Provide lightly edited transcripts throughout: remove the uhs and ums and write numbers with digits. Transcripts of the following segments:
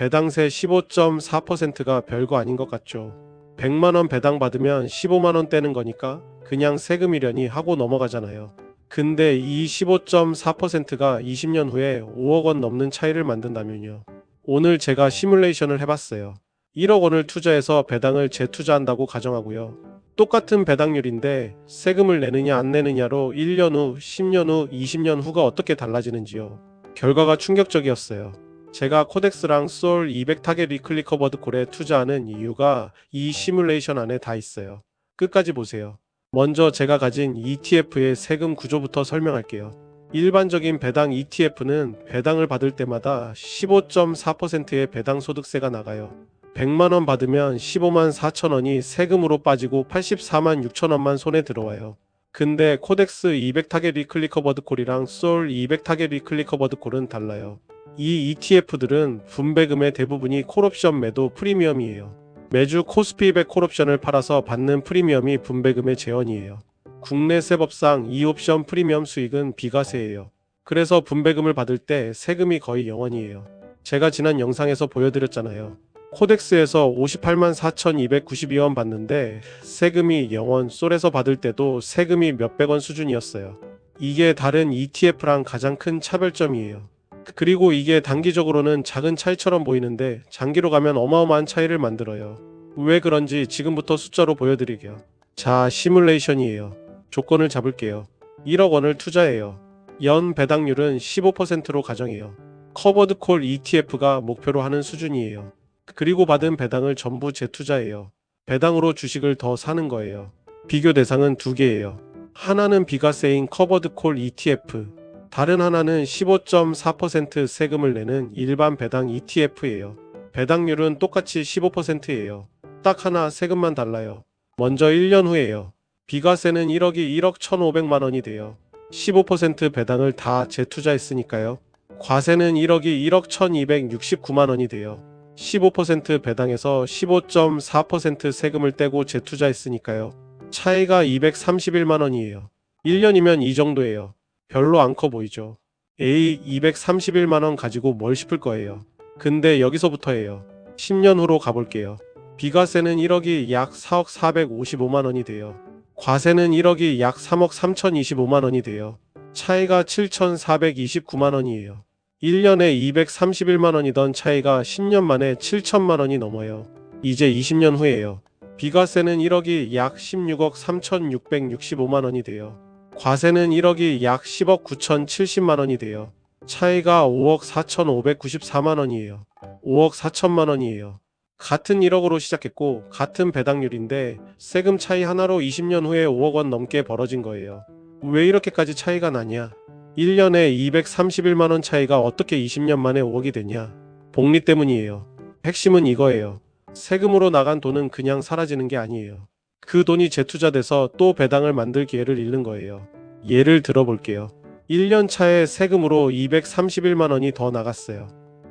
배당세 15.4%가 별거 아닌 것 같죠. 100만원 배당 받으면 15만원 떼는 거니까 그냥 세금이려니 하고 넘어가잖아요. 근데 이 15.4%가 20년 후에 5억 원 넘는 차이를 만든다면요. 오늘 제가 시뮬레이션을 해봤어요. 1억 원을 투자해서 배당을 재투자한다고 가정하고요. 똑같은 배당률인데 세금을 내느냐 안 내느냐로 1년 후, 10년 후, 20년 후가 어떻게 달라지는지요. 결과가 충격적이었어요. 제가 코덱스랑 솔 200타겟 위클리 커버드 콜에 투자하는 이유가 이 시뮬레이션 안에 다 있어요. 끝까지 보세요. 먼저 제가 가진 ETF의 세금 구조부터 설명할게요. 일반적인 배당 ETF는 배당을 받을 때마다 15.4%의 배당 소득세가 나가요. 100만원 받으면 15만 4천원이 세금으로 빠지고 84만 6천원만 손에 들어와요. 근데 코덱스 200타겟 위클리 커버드 콜이랑 솔 200타겟 위클리 커버드 콜은 달라요. 이 ETF들은 분배금의 대부분이 콜옵션 매도 프리미엄이에요. 매주 코스피 200 콜옵션을 팔아서 받는 프리미엄이 분배금의 재원이에요. 국내 세법상 이 옵션 프리미엄 수익은 비과세예요. 그래서 분배금을 받을 때 세금이 거의 0원이에요. 제가 지난 영상에서 보여드렸잖아요. 코덱스에서 58만 4,292원 받는데 세금이 0원, 솔에서 받을 때도 세금이 몇백원 수준이었어요. 이게 다른 ETF랑 가장 큰 차별점이에요. 그리고 이게 단기적으로는 작은 차이처럼 보이는데 장기로 가면 어마어마한 차이를 만들어요. 왜 그런지 지금부터 숫자로 보여드리게요. 자, 시뮬레이션이에요. 조건을 잡을게요. 1억 원을 투자해요. 연 배당률은 15%로 가정해요. 커버드 콜 ETF가 목표로 하는 수준이에요. 그리고 받은 배당을 전부 재투자해요. 배당으로 주식을 더 사는 거예요. 비교 대상은 두 개예요. 하나는 비과세인 커버드 콜 ETF, 다른 하나는 15.4% 세금을 내는 일반 배당 ETF예요. 배당률은 똑같이 15%예요. 딱 하나 세금만 달라요. 먼저 1년 후에요. 비과세는 1억이 1억 1,500만원이 돼요. 15% 배당을 다 재투자했으니까요. 과세는 1억이 1억 1,269만원이 돼요. 15% 배당에서 15.4% 세금을 떼고 재투자했으니까요. 차이가 231만원이에요. 1년이면 이 정도예요. 별로 안 커 보이죠? 에이, 231만원 가지고 뭘 싶을 거예요. 근데 여기서부터예요. 10년 후로 가볼게요. 비과세는 1억이 약 4억 455만원이 돼요. 과세는 1억이 약 3억 3025만원이 돼요. 차이가 7429만원이에요. 1년에 231만원이던 차이가 10년 만에 7천만원이 넘어요. 이제 20년 후에요. 비과세는 1억이 약 16억 3665만원이 돼요. 과세는 1억이 약 10억 9,070만원이 돼요. 차이가 5억 4,594만원이에요. 5억 4천만원이에요. 같은 1억으로 시작했고 같은 배당률인데 세금 차이 하나로 20년 후에 5억 원 넘게 벌어진 거예요. 왜 이렇게까지 차이가 나냐? 1년에 231만원 차이가 어떻게 20년 만에 5억이 되냐? 복리 때문이에요. 핵심은 이거예요. 세금으로 나간 돈은 그냥 사라지는 게 아니에요. 그 돈이 재투자돼서 또 배당을 만들 기회를 잃는 거예요. 예를 들어볼게요. 1년 차에 세금으로 231만원이 더 나갔어요.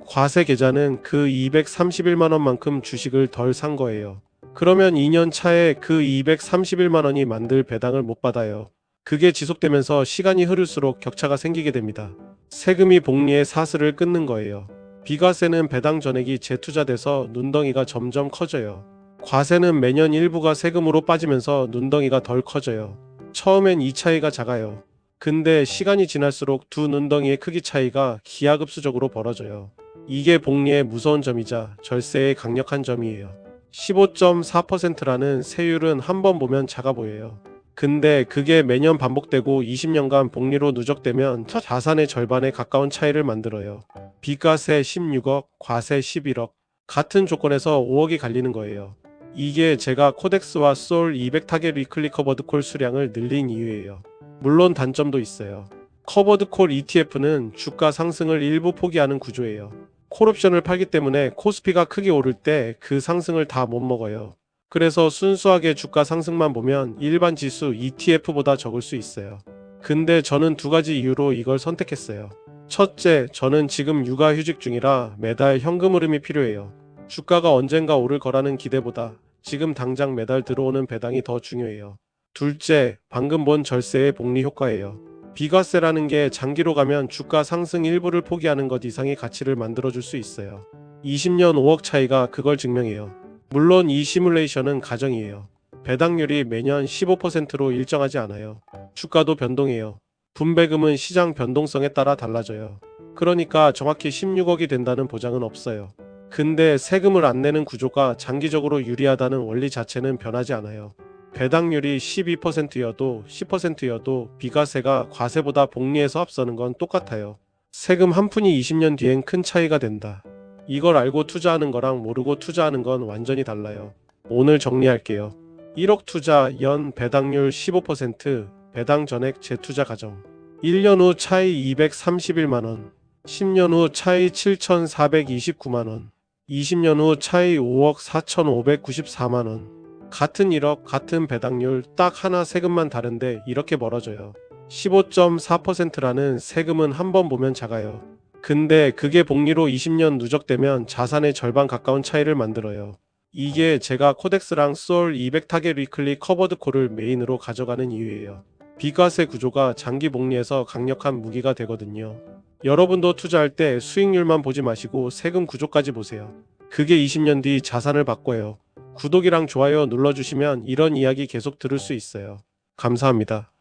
과세 계좌는 그 231만원만큼 주식을 덜 산 거예요. 그러면 2년 차에 그 231만원이 만들 배당을 못 받아요. 그게 지속되면서 시간이 흐를수록 격차가 생기게 됩니다. 세금이 복리의 사슬을 끊는 거예요. 비과세는 배당 전액이 재투자돼서 눈덩이가 점점 커져요. 과세는 매년 일부가 세금으로 빠지면서 눈덩이가 덜 커져요. 처음엔 이 차이가 작아요. 근데 시간이 지날수록 두 눈덩이의 크기 차이가 기하급수적으로 벌어져요. 이게 복리의 무서운 점이자 절세의 강력한 점이에요. 15.4%라는 세율은 한 번 보면 작아 보여요. 근데 그게 매년 반복되고 20년간 복리로 누적되면 자산의 절반에 가까운 차이를 만들어요. 비과세 16억, 과세 11억. 같은 조건에서 5억이 갈리는 거예요. 이게 제가 코덱스와 솔 200타겟 위클리 커버드 콜 수량을 늘린 이유예요. 물론 단점도 있어요. 커버드 콜 ETF는 주가 상승을 일부 포기하는 구조예요. 콜옵션을 팔기 때문에 코스피가 크게 오를 때 그 상승을 다 못 먹어요. 그래서 순수하게 주가 상승만 보면 일반 지수 ETF보다 적을 수 있어요. 근데 저는 두 가지 이유로 이걸 선택했어요. 첫째, 저는 지금 육아휴직 중이라 매달 현금 흐름이 필요해요. 주가가 언젠가 오를 거라는 기대보다 지금 당장 매달 들어오는 배당이 더 중요해요. 둘째, 방금 본 절세의 복리 효과예요. 비과세라는 게 장기로 가면 주가 상승 일부를 포기하는 것 이상의 가치를 만들어줄 수 있어요. 20년 5억 차이가 그걸 증명해요. 물론 이 시뮬레이션은 가정이에요. 배당률이 매년 15%로 일정하지 않아요. 주가도 변동해요. 분배금은 시장 변동성에 따라 달라져요. 그러니까 정확히 16억이 된다는 보장은 없어요. 근데 세금을 안 내는 구조가 장기적으로 유리하다는 원리 자체는 변하지 않아요. 배당률이 12%여도 10%여도 비과세가 과세보다 복리해서 앞서는 건 똑같아요. 세금 한 푼이 20년 뒤엔 큰 차이가 된다. 이걸 알고 투자하는 거랑 모르고 투자하는 건 완전히 달라요. 오늘 정리할게요. 1억 투자 연 배당률 15%, 배당 전액 재투자 가정. 1년 후 차이 231만원, 10년 후 차이 7,429만원, 20년 후 차이 5억 4,594만원. 같은 1억, 같은 배당률, 딱 하나 세금만 다른데 이렇게 멀어져요. 15.4%라는 세금은 한 번 보면 작아요. 근데 그게 복리로 20년 누적되면 자산의 절반 가까운 차이를 만들어요. 이게 제가 코덱스랑 소울 200 타겟 위클리 커버드 콜을 메인으로 가져가는 이유예요. 비과세 구조가 장기 복리에서 강력한 무기가 되거든요. 여러분도 투자할 때 수익률만 보지 마시고 세금 구조까지 보세요. 그게 20년 뒤 자산을 바꿔요. 구독이랑 좋아요 눌러주시면 이런 이야기 계속 들을 수 있어요. 감사합니다.